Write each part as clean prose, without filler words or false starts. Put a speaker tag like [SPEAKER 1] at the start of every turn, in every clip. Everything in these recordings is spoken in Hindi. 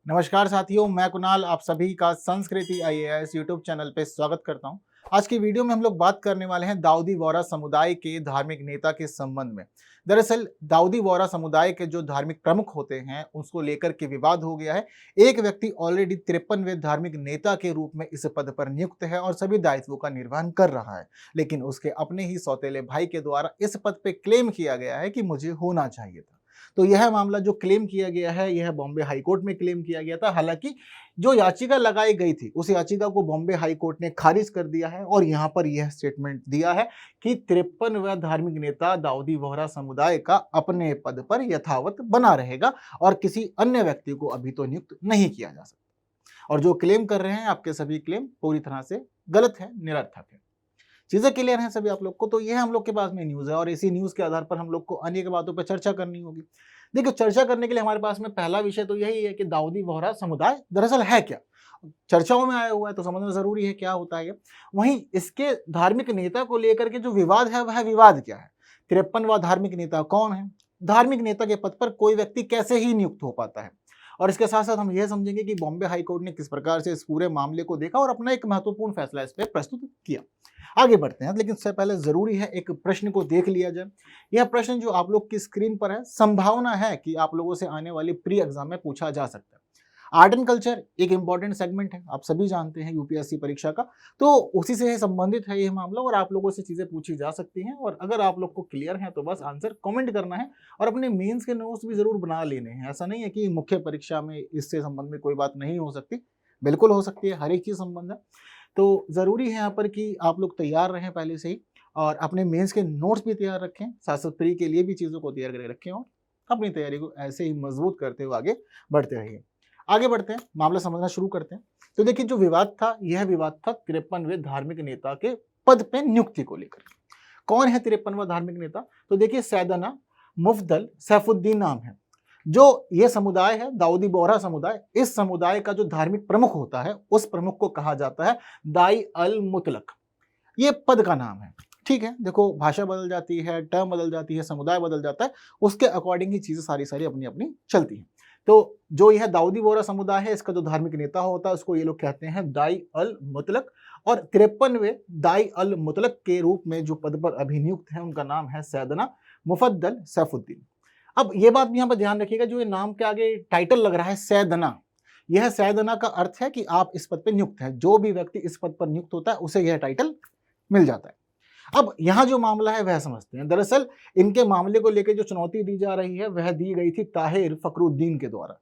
[SPEAKER 1] नमस्कार साथियों, मैं कुणाल आप सभी का संस्कृति आईएएस यूट्यूब चैनल पे स्वागत करता हूं। आज की वीडियो में हम लोग बात करने वाले हैं दाऊदी बोहरा समुदाय के धार्मिक नेता के संबंध में। दरअसल दाऊदी बोहरा समुदाय के जो धार्मिक प्रमुख होते हैं उसको लेकर के विवाद हो गया है। एक व्यक्ति ऑलरेडी 53वें धार्मिक नेता के रूप में इस पद पर नियुक्त है और सभी दायित्वों का निर्वहन कर रहा है, लेकिन उसके अपने ही सौतेले भाई के द्वारा इस पद पे क्लेम किया गया है कि मुझे होना चाहिए था। तो यह मामला जो क्लेम किया गया है यह बॉम्बे हाई कोर्ट में क्लेम किया गया था। हालांकि जो याचिका लगाई गई थी उस याचिका को बॉम्बे हाई कोर्ट ने खारिज कर दिया है और यहां पर यह स्टेटमेंट दिया है कि 53वां धार्मिक नेता दाऊदी बोहरा समुदाय का अपने पद पर यथावत बना रहेगा और किसी अन्य व्यक्ति को अभी तो नियुक्त नहीं किया जा सकता। और जो क्लेम कर रहे हैं आपके सभी क्लेम पूरी तरह से गलत है, निरर्थक है। चीजें क्लियर हैं सभी आप लोग को। तो ये हम लोग के पास में न्यूज है और इसी न्यूज के आधार पर हम लोग को अनेक बातों पर चर्चा करनी होगी। देखिए, चर्चा करने के लिए हमारे पास में पहला विषय तो यही है कि दाऊदी बोहरा समुदाय दरअसल है क्या। चर्चाओं में आया हुआ है तो समझना जरूरी है क्या होता है ये। वहीं इसके धार्मिक नेता को लेकर के जो विवाद है वह विवाद क्या है। 53वां धार्मिक नेता कौन है, धार्मिक नेता के पद पर कोई व्यक्ति कैसे ही नियुक्त हो पाता है, और इसके साथ साथ हम यह समझेंगे कि बॉम्बे हाई कोर्ट ने किस प्रकार से इस पूरे मामले को देखा और अपना एक महत्वपूर्ण फैसला इस पर प्रस्तुत किया। आगे बढ़ते हैं, लेकिन उससे पहले जरूरी है एक प्रश्न को देख लिया जाए। यह प्रश्न जो आप लोग की स्क्रीन पर है, संभावना है कि आप लोगों से आने वाली प्री एग्जाम में पूछा जा सकता है। आर्ट एंड कल्चर एक इंपॉर्टेंट सेगमेंट है, आप सभी जानते हैं यूपीएससी परीक्षा का, तो उसी से संबंधित है यह मामला और आप लोगों से चीजें पूछी जा सकती हैं। और अगर आप लोग को क्लियर है तो बस आंसर कमेंट करना है और अपने मेंस के नोट्स भी जरूर बना लेने हैं। ऐसा नहीं है कि मुख्य परीक्षा में इससे संबंध में कोई बात नहीं हो सकती, बिल्कुल हो सकती है, हर एक चीज संबंध है। तो जरूरी है यहाँ पर कि आप लोग तैयार रहें पहले से ही और अपने मेंस के नोट्स भी तैयार रखें, साथ साथ प्री के लिए भी चीज़ों को तैयार करके रखें और अपनी तैयारी को ऐसे ही मजबूत करते हुए आगे बढ़ते रहिए। आगे बढ़ते हैं, मामला समझना शुरू करते हैं। तो देखिए, जो विवाद था यह विवाद था 53वें धार्मिक नेता के पद पे नियुक्ति को लेकर। कौन है 53वां धार्मिक नेता? तो देखिए, सैयदना मुफद्दल सैफुद्दीन नाम है। जो ये समुदाय है दाऊदी बोहरा समुदाय, इस समुदाय का जो धार्मिक प्रमुख होता है उस प्रमुख को कहा जाता है दाई अल मुतलक। ये पद का नाम है। ठीक है, देखो भाषा बदल जाती है, टर्म बदल जाती है, समुदाय बदल जाता है, उसके अकॉर्डिंग ही चीजें सारी सारी अपनी अपनी चलती हैं। तो जो यह दाऊदी बोहरा समुदाय है इसका जो धार्मिक नेता होता है उसको ये लोग कहते हैं दाई अल मुतलक। और 53वें दाई अल मुतलक के रूप में जो पद पर अभिनियुक्त है उनका नाम है सैयदना मुफद्दल सैफुद्दीन। अब ये बात भी यहाँ पर ध्यान रखिएगा, जो ये नाम के आगे टाइटल लग रहा है सैयदना, यह सैयदना का अर्थ है कि आप इस पद पर नियुक्त हैं। जो भी व्यक्ति इस पद पर नियुक्त होता है उसे यह टाइटल मिल जाता है। अब यहाँ जो मामला है वह समझते हैं। दरअसल इनके मामले को लेकर जो चुनौती दी जा रही है वह दी गई थी ताहिर फखरुद्दीन के द्वारा।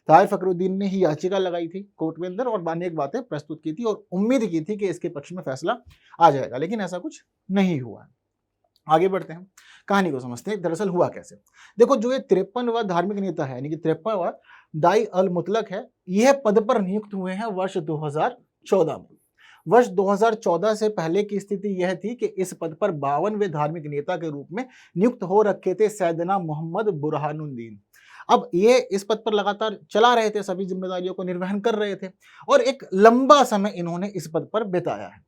[SPEAKER 1] ताहिर फखरुद्दीन ने ही याचिका लगाई थी कोर्ट में अंदर और अनेक बातें प्रस्तुत की थी और उम्मीद की थी कि इसके पक्ष में फैसला आ जाएगा, लेकिन ऐसा कुछ नहीं हुआ है। आगे बढ़ते हैं, कहानी को समझते हैं दरअसल हुआ कैसे। देखो, जो ये 53वां धार्मिक नेता है यानी कि 53वां दाई अल मुतलक है, यह पद पर नियुक्त हुए हैं वर्ष 2014 में। वर्ष 2014 से पहले की स्थिति यह थी कि इस पद पर 52वें धार्मिक नेता के रूप में नियुक्त हो रखे थे सैयदना मोहम्मद बुरहानुद्दीन। अब ये इस पद पर लगातार चला रहे थे, सभी जिम्मेदारियों को निर्वहन कर रहे थे और एक लंबा समय इन्होंने इस पद पर बिताया है।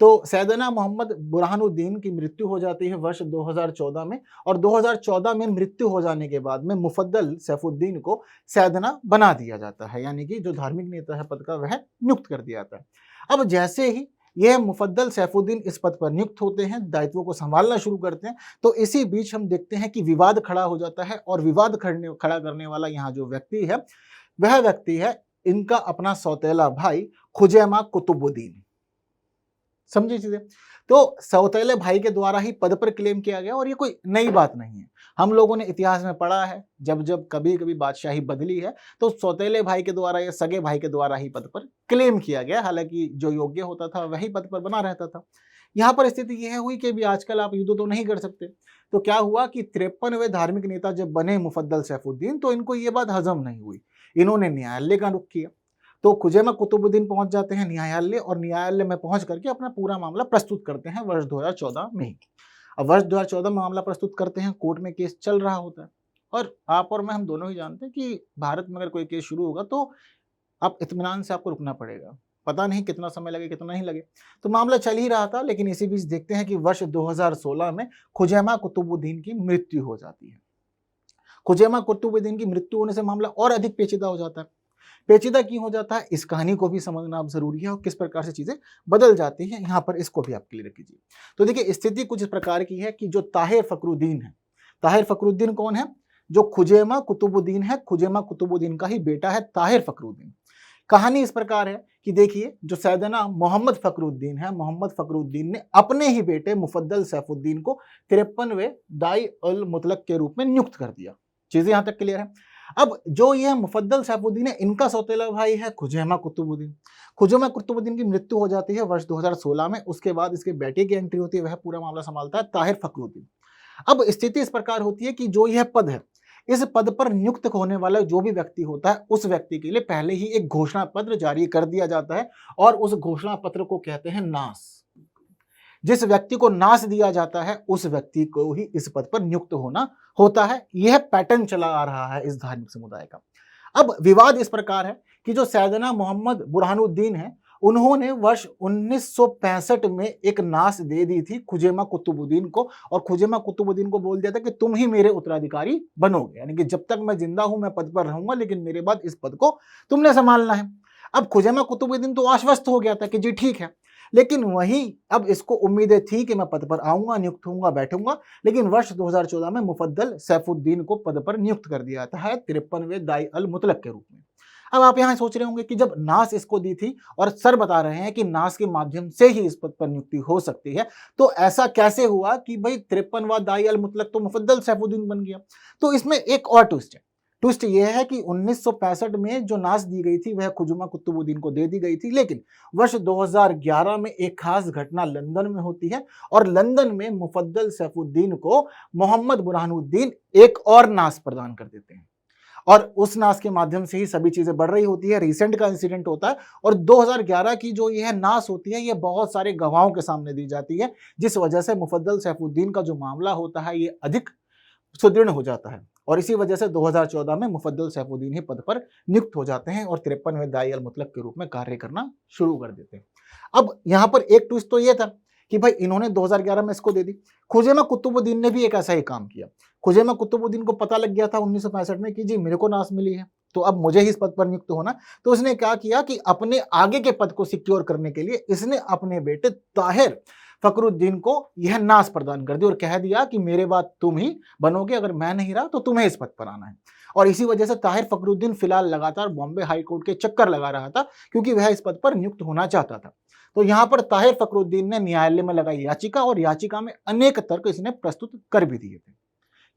[SPEAKER 1] तो सैयदना मोहम्मद बुरहानुद्दीन की मृत्यु हो जाती है वर्ष 2014 में और 2014 में मृत्यु हो जाने के बाद में मुफद्दल सैफुद्दीन को सैयदना बना दिया जाता है, यानी कि जो धार्मिक नेता है पद का वह नियुक्त कर दिया जाता है। अब जैसे ही यह मुफद्दल सैफुद्दीन इस पद पर नियुक्त होते हैं, दायित्वों को संभालना शुरू करते हैं, तो इसी बीच हम देखते हैं कि विवाद खड़ा हो जाता है और विवाद खड़ा करने वाला यहाँ जो व्यक्ति है वह व्यक्ति है इनका अपना सौतेला भाई खुजैमा कुतुबुद्दीन। समझे चीजें? तो सौतेले भाई के द्वारा ही पद पर क्लेम किया गया और ये कोई नई बात नहीं है। हम लोगों ने इतिहास में पढ़ा है, जब जब कभी कभी बादशाही बदली है तो सौतेले भाई के द्वारा या सगे भाई के द्वारा ही पद पर क्लेम किया गया, हालांकि जो योग्य होता था वही पद पर बना रहता था। यहाँ पर स्थिति यह हुई कि अभी आजकल आप युद्ध तो नहीं कर सकते, तो क्या हुआ कि 53वें धार्मिक नेता जब बने मुफद्दल सैफुद्दीन तो इनको ये बात हजम नहीं हुई, इन्होंने न्यायालय का रुख किया। तो खुजैमा कुतुबुद्दीन पहुंच जाते हैं न्यायालय और न्यायालय में पहुंच करके अपना पूरा मामला प्रस्तुत करते हैं वर्ष 2014 में ही। अब वर्ष 2014 में मामला प्रस्तुत करते हैं, कोर्ट में केस चल रहा होता है और आप और मैं हम दोनों ही जानते हैं कि भारत में अगर कोई केस शुरू होगा तो आप इत्मीनान से आपको रुकना पड़ेगा, पता नहीं कितना समय लगे कितना नहीं लगे। तो मामला चल ही रहा था, लेकिन इसी बीच देखते हैं कि वर्ष 2016 में खुजैमा कुतुबुद्दीन की मृत्यु हो जाती है। खुजैमा कुतुबुद्दीन की मृत्यु होने से मामला और अधिक पेचीदा हो जाता है, पेचीदा क्यों हो जाता है, इस कहानी को भी समझना अब जरूरी है और किस प्रकार से चीजें बदल जाती हैं, यहाँ पर इसको भी आप क्लियर कीजिए। तो देखिए स्थिति कुछ इस प्रकार की है कि जो ताहिर फखरुद्दीन है, ताहिर फखरुद्दीन कौन है, जो खुजैमा कुतुबुद्दीन है, खुजैमा कुतुबुद्दीन का ही बेटा है ताहिर फखरुद्दीन। कहानी इस प्रकार है कि देखिए जो सैयदना मोहम्मद फखरुद्दीन है, मोहम्मद फखरुद्दीन ने अपने ही बेटे मुफद्दल सैफुद्दीन को 53वें दाई अल मुतलक के रूप में नियुक्त कर दिया। चीजें यहां तक क्लियर है। अब जो यह मुफद्दल सैफुद्दीन है, इनका सौतेला भाई है खुजैमा कुतुबुद्दीन। खुजैमा कुतुबुद्दीन की मृत्यु हो जाती है वर्ष 2016 में। उसके बाद इसके बेटे की एंट्री होती है, वह पूरा मामला संभालता है ताहिर फखरुद्दीन। अब स्थिति इस प्रकार होती है कि जो यह पद है, इस पद पर नियुक्त होने वाला जो भी व्यक्ति होता है, उस व्यक्ति के लिए पहले ही एक घोषणा पत्र जारी कर दिया जाता है और उस घोषणा पत्र को कहते हैं नास। जिस व्यक्ति को नास दिया जाता है उस व्यक्ति को ही इस पद पर नियुक्त होना होता है। यह पैटर्न चला आ रहा है इस धार्मिक समुदाय का। अब विवाद इस प्रकार है कि जो सैयदना मोहम्मद बुरहानुद्दीन है, उन्होंने वर्ष 1965 में एक नास दे दी थी खुजैमा कुतुबुद्दीन को, और खुजैमा कुतुबुद्दीन को बोल दिया था कि तुम ही मेरे उत्तराधिकारी बनोगे, यानी कि जब तक मैं जिंदा हूं मैं पद पर रहूंगा, लेकिन मेरे बाद इस पद को तुमने संभालना है। अब खुजैमा कुतुबुद्दीन तो आश्वस्त हो गया था कि जी ठीक है, लेकिन वहीं अब इसको उम्मीदें थी कि मैं पद पर आऊंगा, नियुक्त होऊंगा, बैठूंगा। लेकिन वर्ष 2014 में मुफद्दल सैफुद्दीन को पद पर नियुक्त कर दिया जाता है 53वें दाई अल मुतलक के रूप में। अब आप यहां सोच रहे होंगे कि जब नास इसको दी थी और सर बता रहे हैं कि नास के माध्यम से ही इस पद पर नियुक्ति हो सकती है, तो ऐसा कैसे हुआ कि भाई 53वां दाई अल मुतलक तो मुफद्दल सैफुद्दीन बन गया? तो इसमें एक और ट्विस्ट है। ट्विस्ट यह है कि 1965 में जो नास दी गई थी वह खुजैमा कुतुबुद्दीन को दे दी गई थी, लेकिन वर्ष 2011 में एक खास घटना लंदन में होती है और लंदन में मुफद्दल सैफुद्दीन को मोहम्मद बुरहानुद्दीन एक और नास प्रदान कर देते हैं और उस नास के माध्यम से ही सभी चीजें बढ़ रही होती है। रिसेंट का इंसिडेंट होता है और 2011 की जो यह नास होती है, यह बहुत सारे गवाहों के सामने दी जाती है, जिस वजह से मुफद्दल सैफुद्दीन का जो मामला होता है ये अधिक सुदृढ़ हो जाता है और इसी वजह से 2014 में मुफद्दल सैफुद्दीन ही पद पर नियुक्त हो जाते हैं और 53वें दाई अल मुतलक के रूप में कार्य करना शुरू कर देते हैं। अब यहाँ पर एक ट्विस्ट तो ये था कि भाई इन्होंने 2011 में इसको दे दी। खुजैमा कुतुबुद्दीन ने भी एक ऐसा ही काम किया। खुजैमा कुतुबुद्दीन को पता लग गया था 1965 में कि जी मेरे को नास मिली है, तो अब मुझे ही इस पद पर नियुक्त होना। तो उसने क्या किया कि अपने आगे के पद को सिक्योर करने के लिए इसने अपने बेटे ताहिर फखरुद्दीन को यह नास प्रदान कर दी और कह दिया कि मेरे बाद तुम ही बनोगे, अगर मैं नहीं रहा तो तुम्हें इस पद पर आना है। और इसी वजह से ताहिर फखरुद्दीन फिलहाल लगातार बॉम्बे हाई कोर्ट के चक्कर लगा रहा था क्योंकि वह इस पद पर नियुक्त होना चाहता था। तो यहाँ पर ताहिर फखरुद्दीन ने न्यायालय में लगाई याचिका और याचिका में अनेक तर्क इसने प्रस्तुत कर भी दिए थे।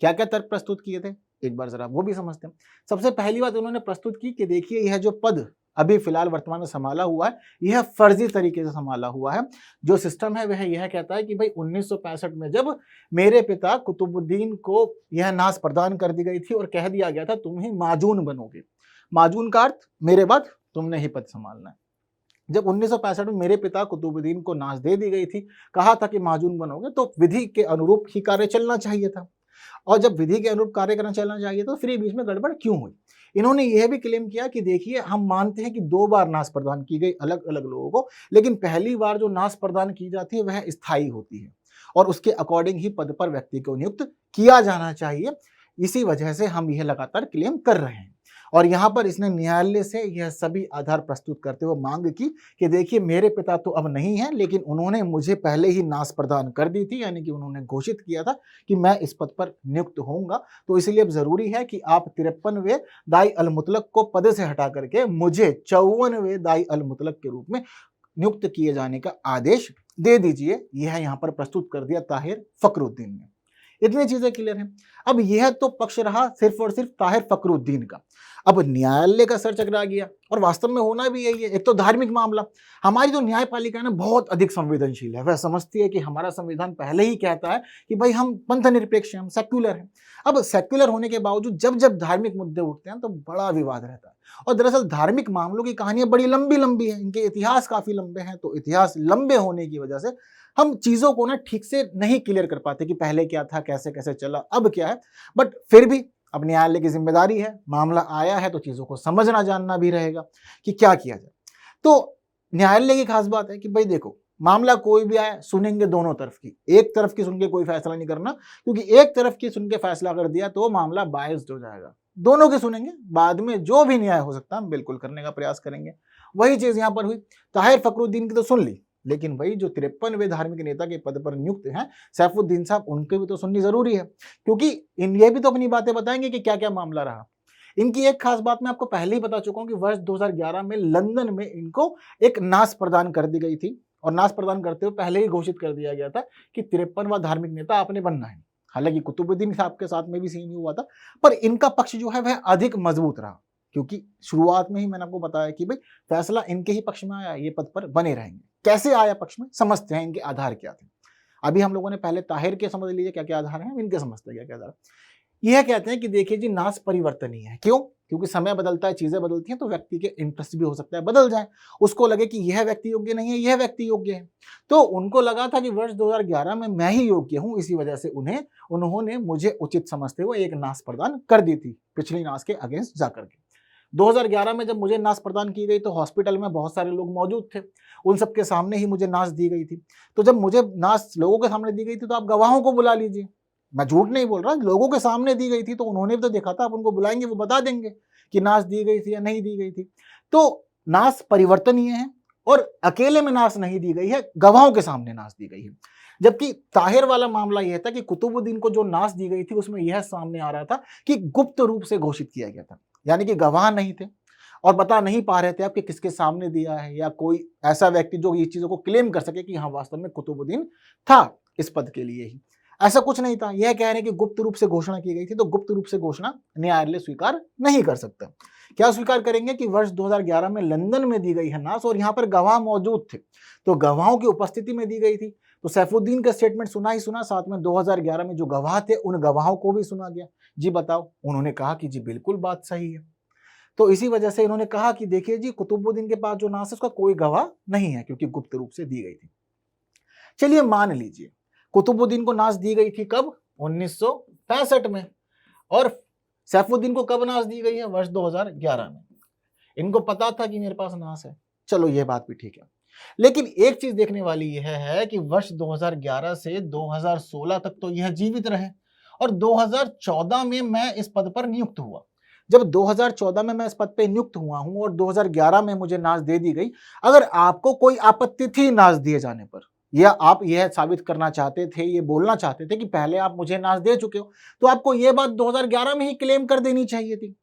[SPEAKER 1] क्या क्या तर्क प्रस्तुत किए थे एक बार जरा वो भी समझते हैं। सबसे पहली बात उन्होंने प्रस्तुत की कि देखिए यह जो पद अभी फिलहाल वर्तमान में संभाला हुआ है यह फर्जी तरीके से संभाला हुआ है। जो सिस्टम है वह यह कहता है कि भाई 1965 में जब मेरे पिता कुतुबुद्दीन को यह नास प्रदान कर दी गई थी और कह दिया गया था तुम ही माजून बनोगे, माजून का अर्थ मेरे बाद तुमने ही पद संभालना है। जब 1965 में मेरे पिता कुतुबुद्दीन को नास दे दी गई थी, कहा था कि माजून बनोगे, तो विधि के अनुरूप ही कार्य चलना चाहिए था और जब विधि के अनुरूप कार्य करना चलना चाहिए तो फिर बीच में गड़बड़ क्यों हुई? इन्होंने यह भी क्लेम किया कि देखिए हम मानते हैं कि 2 बार नास प्रदान की गई अलग अलग लोगों को, लेकिन पहली बार जो नास प्रदान की जाती है वह स्थायी होती है और उसके अकॉर्डिंग ही पद पर व्यक्ति को नियुक्त किया जाना चाहिए। इसी वजह से हम यह लगातार क्लेम कर रहे हैं और यहाँ पर इसने न्यायालय से यह सभी आधार प्रस्तुत करते हुए मांग की कि देखिए मेरे पिता तो अब नहीं है, लेकिन उन्होंने मुझे पहले ही नास प्रदान कर दी थी, यानी कि उन्होंने घोषित किया था कि मैं इस पद पर नियुक्त होऊंगा। तो इसलिए अब जरूरी है कि आप 53वें दाई अल मुतलक को पद से हटा करके मुझे 54वें दाई अल मुतलक के रूप में नियुक्त किए जाने का आदेश दे दीजिए। यह यहाँ पर प्रस्तुत कर दिया ताहिर फखरुद्दीन ने। इतनी चीजें क्लियर हैं। अब यह तो पक्ष रहा सिर्फ और सिर्फ ताहिर फखरुद्दीन का। अब न्यायालय का सर चकरा गया और वास्तव में होना भी यही है। एक तो धार्मिक मामला, हमारी जो न्यायपालिका है ना बहुत अधिक संवेदनशील है। वह समझती है कि हमारा संविधान पहले ही कहता है कि भाई हम पंथ निरपेक्ष हैं, हम सेक्युलर हैं। अब सेक्युलर होने के बावजूद जब जब धार्मिक मुद्दे उठते हैं तो बड़ा विवाद रहता है और दरअसल धार्मिक मामलों की कहानियां बड़ी लंबी लंबी है, इनके इतिहास काफी लंबे हैं। तो इतिहास लंबे होने की वजह से हम चीजों को ना ठीक से नहीं क्लियर कर पाते कि पहले क्या था, कैसे कैसे चला, अब क्या है। बट फिर भी अब न्यायालय की जिम्मेदारी है, मामला आया है तो चीजों को समझना जानना भी रहेगा कि क्या किया जाए। तो न्यायालय की खास बात है कि भाई देखो मामला कोई भी आए सुनेंगे दोनों तरफ की, एक तरफ की सुन के कोई फैसला नहीं करना, क्योंकि एक तरफ की सुन के फैसला कर दिया तो मामला बायस्ड हो जाएगा, दोनों की सुनेंगे, बाद में जो भी न्याय हो सकता है हम बिल्कुल करने का प्रयास करेंगे। वही चीज यहाँ पर हुई, ताहिर फखरुद्दीन की तो सुन ली, लेकिन वही जो 53वें धार्मिक नेता के पद पर नियुक्त हैं सैफुद्दीन साहब, उनके भी तो सुननी जरूरी है, क्योंकि ये भी तो अपनी बातें बताएंगे कि क्या क्या मामला रहा। इनकी एक खास बात मैं आपको पहले ही बता चुका हूं कि वर्ष 2011 में लंदन में इनको एक नाश प्रदान कर दी गई थी, और नाश प्रदान करते हुए पहले ही घोषित कर दिया गया था कि 53वां धार्मिक नेता आपने बनना है। हालांकि कुतुबुद्दीन साहब के साथ में भी सेम ही हुआ था, पर इनका पक्ष जो है वह अधिक मजबूत रहा, क्योंकि शुरुआत में ही मैंने आपको बताया कि भाई फैसला इनके ही पक्ष में आया, ये पद पर बने रहेंगे। कैसे आया पक्ष में, समझते हैं इनके आधार क्या थे। अभी हम लोगों ने पहले ताहिर के समझ लीजिए क्या क्या आधार हैं, इनके समझते हैं क्या क्या आधार। यह कहते हैं कि देखिए जी, नाश परिवर्तनीय है। क्यों? क्योंकि समय बदलता है, चीजें बदलती हैं, तो व्यक्ति के इंटरेस्ट भी हो सकता है बदल जाए, उसको लगे कि यह व्यक्ति योग्य नहीं है, यह व्यक्ति योग्य है। तो उनको लगा था कि वर्ष 2011 में मैं ही योग्य हूं, इसी वजह से उन्होंने मुझे उचित समझते हुए एक नाश प्रदान कर दी थी, पिछली नाश के अगेंस्ट जाकर के। 2011 में जब मुझे नाश प्रदान की गई तो हॉस्पिटल में बहुत सारे लोग मौजूद थे, उन सबके सामने ही मुझे नाश दी गई थी। तो जब मुझे नाश लोगों के सामने दी गई थी तो आप गवाहों को बुला लीजिए, मैं झूठ नहीं बोल रहा, लोगों के सामने दी गई थी तो उन्होंने भी तो देखा था, आप उनको बुलाएंगे वो बता देंगे कि नाश दी गई थी या नहीं दी गई थी। तो नाश परिवर्तनीय है, और अकेले में नाश नहीं दी गई है, गवाहों के सामने नाश दी गई है। जबकि ताहिर वाला मामला यह था कि कुतुबुद्दीन को जो नाश दी गई थी उसमें यह सामने आ रहा था कि गुप्त रूप से घोषित किया गया था, यानी कि गवाह नहीं थे और बता नहीं पा रहे थे आप कि किसके सामने दिया है, या कोई ऐसा व्यक्ति जो ये चीजों को क्लेम कर सके कि हाँ वास्तव में कुतुबुद्दीन था इस पद के लिए ही। ऐसा कुछ नहीं था, यह कह रहे हैं कि गुप्त रूप से घोषणा की गई थी, तो गुप्त रूप से घोषणा न्यायालय स्वीकार नहीं कर सकता। क्या स्वीकार करेंगे कि वर्ष 2011 में लंदन में दी गई है नाश, और यहाँ पर गवाह मौजूद थे, तो गवाहों की उपस्थिति में दी गई थी। तो सैफुद्दीन का स्टेटमेंट सुना ही सुना, साथ में 2011 में जो गवाह थे उन गवाहों को भी सुना गया। जी बताओ, उन्होंने कहा कि जी बिल्कुल बात सही है। तो इसी वजह से इन्होंने कहा कि देखिए जी, कुतुबुद्दीन के पास जो नाश है उसका कोई गवाह नहीं है, क्योंकि गुप्त रूप से दी गई थी। चलिए मान लीजिए कुतुबुद्दीन को नाश दी गई थी कब? 1965 में। और सैफुद्दीन को कब नाश दी गई है? वर्ष 2011 में। इनको पता था कि मेरे पास नाश है, चलो ये बात भी ठीक है। लेकिन एक चीज देखने वाली यह है कि वर्ष 2011 से 2016 तक तो यह जीवित रहे, और 2014 में मैं इस पद पर नियुक्त हुआ। जब 2014 में मैं इस पद पे नियुक्त हुआ हूं और 2011 में मुझे नाश दे दी गई, अगर आपको कोई आपत्ति थी नाश दिए जाने पर, या आप यह साबित करना चाहते थे, ये बोलना चाहते थे कि पहले आप मुझे नाश दे चुके हो, तो आपको यह बात 2011 में ही क्लेम कर देनी चाहिए थी।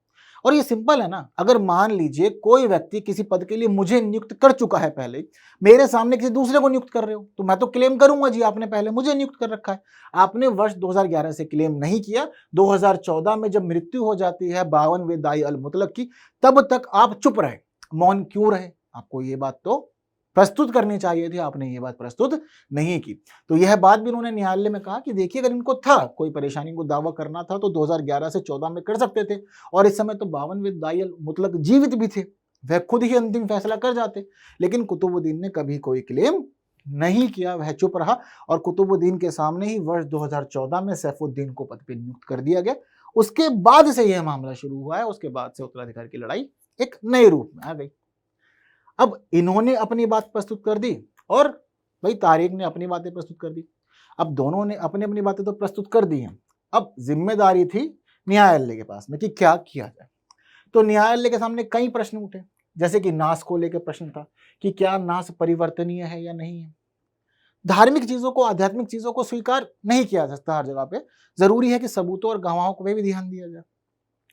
[SPEAKER 1] और ये सिंपल है ना, अगर मान लीजिए कोई व्यक्ति किसी पद के लिए मुझे नियुक्त कर चुका है, पहले मेरे सामने किसी दूसरे को नियुक्त कर रहे हो, तो मैं तो क्लेम करूंगा जी आपने पहले मुझे नियुक्त कर रखा है। आपने वर्ष 2011 से क्लेम नहीं किया, 2014 में जब मृत्यु हो जाती है 52वें दाई अल मुतलक की, तब तक आप चुप रहे, मौन क्यों रहे? आपको ये बात तो प्रस्तुत करनी चाहिए थी, आपने ये बात प्रस्तुत नहीं की। तो यह बात भी उन्होंने न्यायालय में कहा कि देखिए, अगर इनको था कोई परेशानी को दावा करना था तो 2011 से 14 में कर सकते थे, और इस समय तो 52वें दाई अल मुतलक जीवित भी थे, वह खुद ही अंतिम फैसला कर जाते। लेकिन कुतुबुद्दीन ने कभी कोई क्लेम नहीं किया, वह चुप रहा, और कुतुबुद्दीन के सामने ही वर्ष 2014 में सैफुद्दीन को पद पर नियुक्त कर दिया गया। उसके बाद से यह मामला शुरू हुआ है, उसके बाद से उत्तराधिकार की लड़ाई एक नए रूप में आ गई। अब इन्होंने अपनी बात प्रस्तुत कर दी, और भाई तारिक ने अपनी बातें प्रस्तुत कर दी। अब दोनों ने अपनी अपनी बातें तो प्रस्तुत कर दी हैं, अब जिम्मेदारी थी न्यायालय के पास में कि क्या किया जाए। तो न्यायालय के सामने कई प्रश्न उठे, जैसे कि नाश को लेकर प्रश्न था कि क्या नाश परिवर्तनीय है या नहीं है। धार्मिक चीजों को, आध्यात्मिक चीजों को स्वीकार नहीं किया जा सकता हर जगह पे, जरूरी है कि सबूतों और गवाहों को भी ध्यान दिया जाए।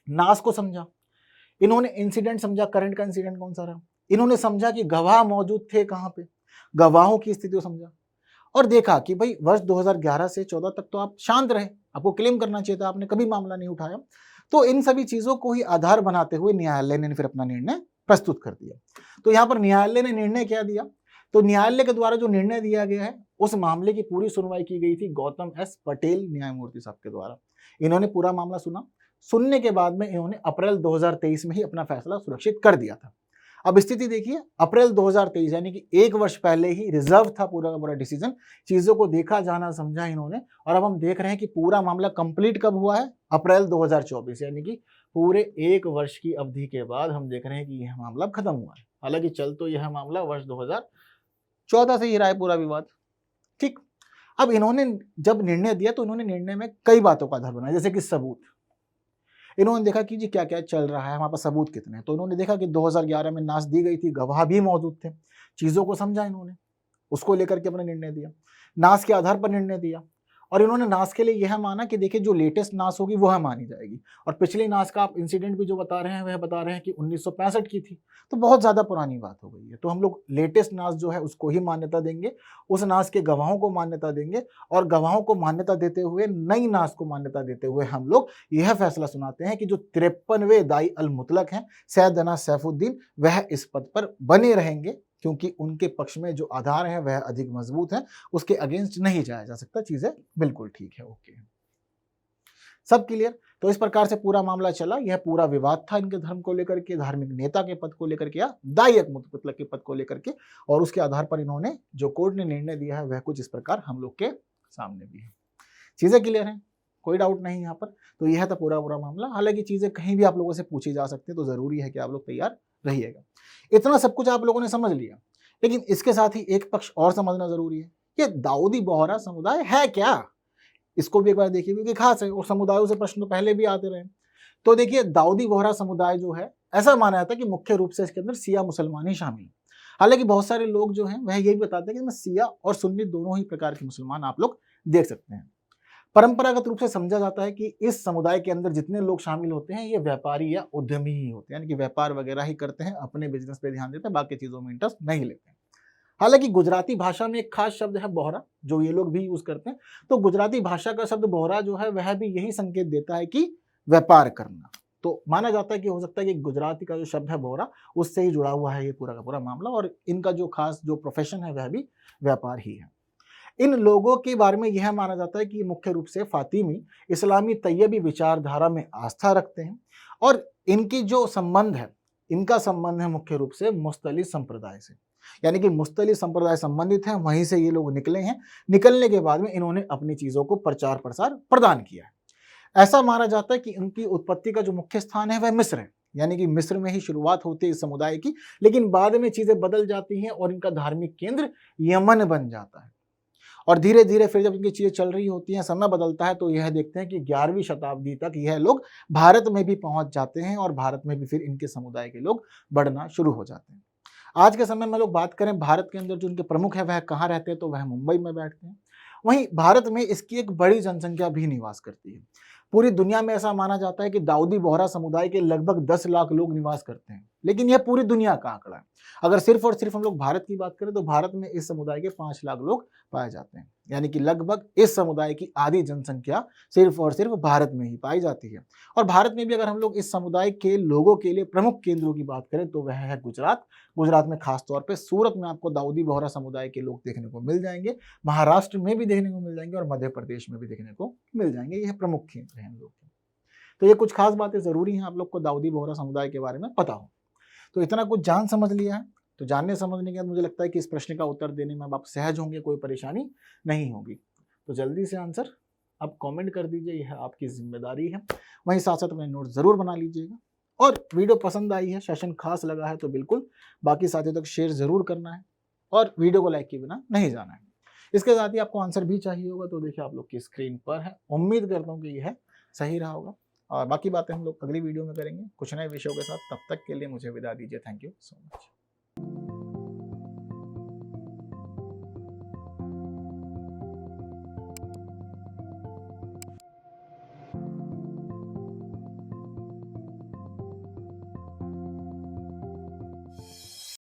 [SPEAKER 1] नाश को समझा इन्होंने, इंसिडेंट समझा, करंट का इंसिडेंट कौन सा रहा, इन्होंने समझा कि गवाह मौजूद थे कहां पे, गवाहों की स्थिति को समझा, और देखा कि भाई वर्ष 2011 से 14 तक तो आप शांत रहे, आपको क्लेम करना चाहिए था, आपने कभी मामला नहीं उठाया। तो इन सभी चीजों को ही आधार बनाते हुए न्यायालय ने फिर अपना निर्णय प्रस्तुत कर दिया। तो यहाँ पर न्यायालय ने निर्णय क्या दिया? तो न्यायालय के द्वारा जो निर्णय दिया गया है, उस मामले की पूरी सुनवाई की गई थी गौतम एस पटेल न्यायमूर्ति साहब के द्वारा। इन्होंने पूरा मामला सुना, सुनने के बाद में इन्होंने अप्रैल 2023 में ही अपना फैसला सुरक्षित कर दिया था। अब स्थिति देखिए, अप्रैल 2023 यानी कि एक वर्ष पहले ही रिजर्व था पूरा का पूरा डिसीजन, चीजों को देखा जाना समझा इन्होंने, और अब हम देख रहे हैं कि पूरा मामला कंप्लीट कब हुआ है? अप्रैल 2024, यानी कि पूरे एक वर्ष की अवधि के बाद हम देख रहे हैं कि यह मामला खत्म हुआ है। हालांकि चल तो यह मामला वर्ष 2014 से ही रहा है पूरा विवाद, ठीक। अब इन्होंने जब निर्णय दिया तो इन्होंने निर्णय में कई बातों का आधार बनाया, जैसे कि सबूत। इन्होंने देखा कि जी क्या क्या चल रहा है, हमारे पास सबूत कितने हैं। तो इन्होंने देखा कि 2011 में नाश दी गई थी, गवाह भी मौजूद थे, चीजों को समझा इन्होंने, उसको लेकर के अपना निर्णय दिया, नाश के आधार पर निर्णय दिया। और इन्होंने नाश के लिए यह माना कि देखिए जो लेटेस्ट नाश होगी वह मानी जाएगी। और पिछली नाश का आप इंसिडेंट भी जो बता रहे हैं वह बता रहे हैं कि 1965 की थी, तो बहुत ज़्यादा पुरानी बात हो गई है। तो हम लोग लेटेस्ट नाश जो है उसको ही मान्यता देंगे, उस नाश के गवाहों को मान्यता देंगे, और गवाहों को मान्यता देते हुए, नई नाश को मान्यता देते हुए हम लोग यह फैसला सुनाते हैं कि जो 53वें दाई अल मुतलक हैं सैयदना सैफुद्दीन, वह इस पद पर बने रहेंगे, क्योंकि उनके पक्ष में जो आधार है वह अधिक मजबूत है, उसके अगेंस्ट नहीं जाया जा सकता। चीजें बिल्कुल ठीक है, ओके, सब क्लियर। तो इस प्रकार से पूरा मामला चला, यह पूरा विवाद था इनके धर्म को लेकर के, धार्मिक नेता के पद को लेकर के या दाई अल मुतलक के पद को लेकर के, और उसके आधार पर इन्होंने जो कोर्ट ने निर्णय दिया है वह कुछ इस प्रकार हम लोग के सामने भी है। चीजें क्लियर हैं, कोई डाउट नहीं यहाँ पर। तो यह था पूरा मामला। हालांकि चीजें कहीं भी आप लोगों से पूछी जा सकती है, तो जरूरी है कि आप लोग तैयार रहिएगा। इतना सब कुछ आप लोगों ने समझ लिया, लेकिन इसके साथ ही एक पक्ष और समझना जरूरी है कि दाऊदी बोहरा समुदाय है क्या। इसको भी एक बार देखिए, क्योंकि खास है और समुदायों से प्रश्न तो पहले भी आते रहे। तो देखिए दाऊदी बोहरा समुदाय जो है, ऐसा माना जाता है कि मुख्य रूप से इसके अंदर सिया मुसलमान ही शामिल है। हालांकि बहुत सारे लोग जो हैं वह यही बताते हैं कि सिया और सुन्नी दोनों ही प्रकार के मुसलमान आप लोग देख सकते हैं। परंपरागत रूप से समझा जाता है कि इस समुदाय के अंदर जितने लोग शामिल होते हैं ये व्यापारी या उद्यमी ही होते हैं, यानी कि व्यापार वगैरह ही करते हैं, अपने बिजनेस पे ध्यान देते हैं, बाकी चीजों में इंटरेस्ट नहीं लेते हैं। हालांकि गुजराती भाषा में एक खास शब्द है बोहरा, जो ये लोग भी यूज करते हैं। तो गुजराती भाषा का शब्द बोहरा जो है वह भी यही संकेत देता है कि व्यापार करना। तो माना जाता है कि हो सकता है कि गुजराती का जो शब्द है बोहरा, उससे ही जुड़ा हुआ है ये पूरा का पूरा मामला, और इनका जो खास जो प्रोफेशन है वह भी व्यापार ही है। इन लोगों के बारे में यह माना जाता है कि मुख्य रूप से फातिमी इस्लामी तैयबी विचारधारा में आस्था रखते हैं, और इनकी जो संबंध है, इनका संबंध है मुख्य रूप से मुस्तली संप्रदाय से, यानी कि मुस्तली संप्रदाय संबंधित है, वहीं से ये लोग निकले हैं। निकलने के बाद में इन्होंने अपनी चीजों को प्रचार प्रसार प्रदान किया है। ऐसा माना जाता है कि उनकी उत्पत्ति का जो मुख्य स्थान है वह मिस्र है, यानी कि मिस्र में ही शुरुआत होती है इस समुदाय की, लेकिन बाद में चीजें बदल जाती हैं और इनका धार्मिक केंद्र यमन बन जाता है। और धीरे धीरे फिर जब इनकी चीजें चल रही होती हैं, समय बदलता है, तो यह देखते हैं कि 11वीं शताब्दी तक यह लोग भारत में भी पहुंच जाते हैं, और भारत में भी फिर इनके समुदाय के लोग बढ़ना शुरू हो जाते हैं। आज के समय में लोग बात करें भारत के अंदर जो उनके प्रमुख है वह कहाँ रहते हैं, तो वह मुंबई में बैठते हैं। वहीं भारत में इसकी एक बड़ी जनसंख्या भी निवास करती है। पूरी दुनिया में ऐसा माना जाता है कि दाऊदी बोहरा समुदाय के लगभग 10 लाख लोग निवास करते हैं, लेकिन यह पूरी दुनिया का आंकड़ा है। अगर सिर्फ और सिर्फ हम लोग भारत की बात करें तो भारत में इस समुदाय के 5 लाख लोग पाए जाते हैं, यानी कि लगभग इस समुदाय की आधी जनसंख्या सिर्फ और सिर्फ भारत में ही पाई जाती है। और भारत में भी अगर हम लोग इस समुदाय के लोगों के लिए प्रमुख केंद्रों की बात करें तो वह है गुजरात। गुजरात में खास तौर पे सूरत में आपको दाऊदी बोहरा समुदाय के लोग देखने को मिल जाएंगे, महाराष्ट्र में भी देखने को मिल जाएंगे, और मध्य प्रदेश में भी देखने को मिल जाएंगे। यह प्रमुख केंद्र हैं हम लोग के। तो ये कुछ खास बातें जरूरी हैं आप लोग को दाऊदी बोहरा समुदाय के बारे में पता हो। तो इतना कुछ जान समझ लिया है, तो जानने समझने के बाद मुझे लगता है कि इस प्रश्न का उत्तर देने में आप सहज होंगे, कोई परेशानी नहीं होगी। तो जल्दी से आंसर आप कमेंट कर दीजिए, यह आपकी जिम्मेदारी है। वहीं साथ साथ अपने नोट जरूर बना लीजिएगा, और वीडियो पसंद आई है, सेशन खास लगा है, तो बिल्कुल बाकी साथियों तक शेयर जरूर करना है, और वीडियो को लाइक किए बिना नहीं जाना है। इसके साथ ही आपको आंसर भी चाहिए होगा, तो देखिए आप लोग की स्क्रीन पर है। उम्मीद करता हूँ कि यह सही रहा होगा, और बाकी बातें हम लोग अगली वीडियो में करेंगे कुछ नए विषयों के साथ। तब तक के लिए मुझे विदा दीजिए। Thank you so much.